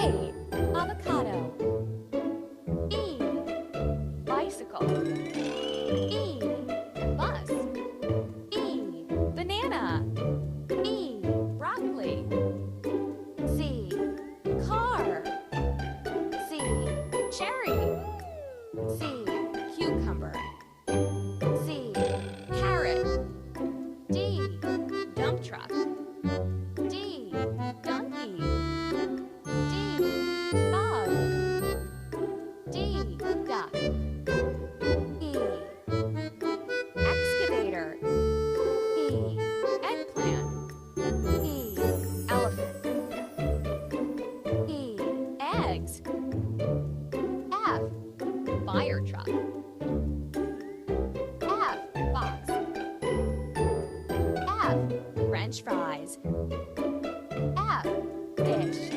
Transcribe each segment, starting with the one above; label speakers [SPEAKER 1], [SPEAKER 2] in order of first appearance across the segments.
[SPEAKER 1] A, avocado. B, bicycle. E, bus. E, banana. E, broccoli. C, car. C, cherry. C, cucumber. C, carrot. D, dump truck. D, donkey. D, dog. D, duck. E, excavator. E, eggplant. E, elephant. E, eggs. F, fire truck. F, fox. F, French fries. F, fish.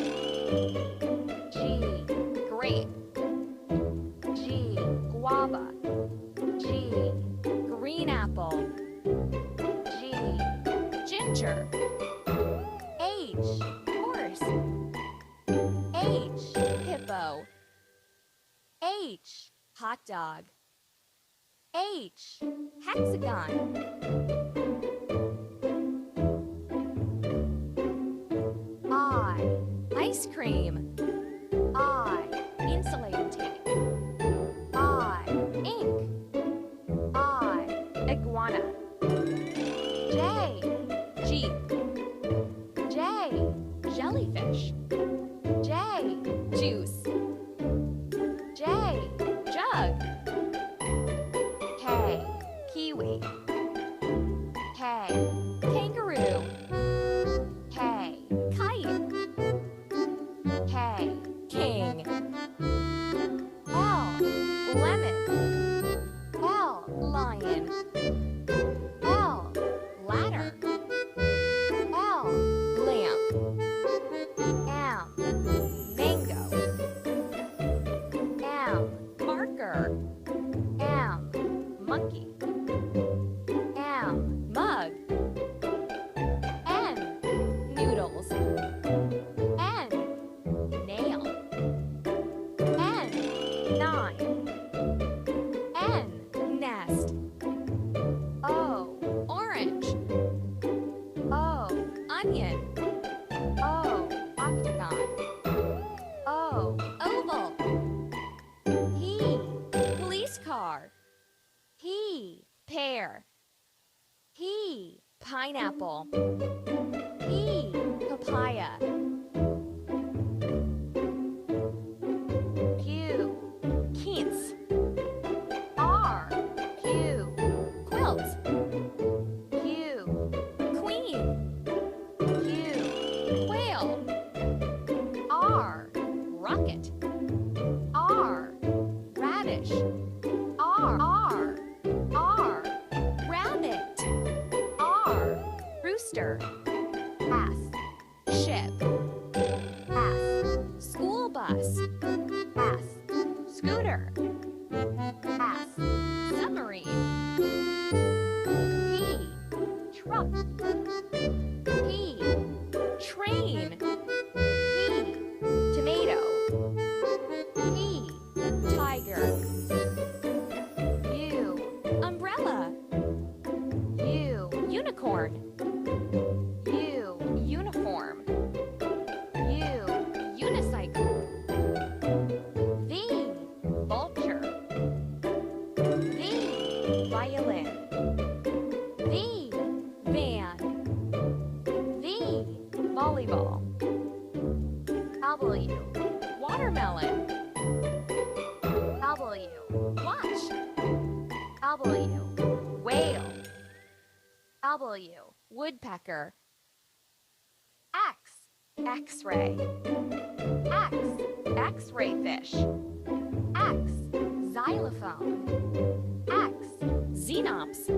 [SPEAKER 1] G, grape. G, guava. G, green apple. G, ginger. H, horse. H, hippo. H, hot dog. H, hexagon. I, ice cream. I, insulating tape. I, ink. I, iguana. J, jeep. J, jellyfish. J, juice. J, jug. K, kiwi. K, kangaroo. K, kite. K, king. L, lemon. L, lion. L, ladder. L, lamp. M, mango. M, marker. M, monkey. M, mug. N, noodles. N, nail. N, nine. N, nest. O, orange. O, onion. O, octagon. O, oval. P, police car. P, pear. P, pineapple. P, papaya. Q, quince. R, Q, quilt. Q, queen. Q, quail. R, rocket. R, radish. R, rabbit. R, rooster. S, ship. S, school bus. S, scooter. S, submarine. P, truck. P, train. P, tomato. P, tiger. U, umbrella. U, unicorn. U, uniform. U, unicycle. V, vulture. V, violin. V, van. V, volleyball. W, watermelon. W, watch. W, whale. W, woodpecker. X, X-ray. X, X-ray fish. X, xylophone. X, xenops.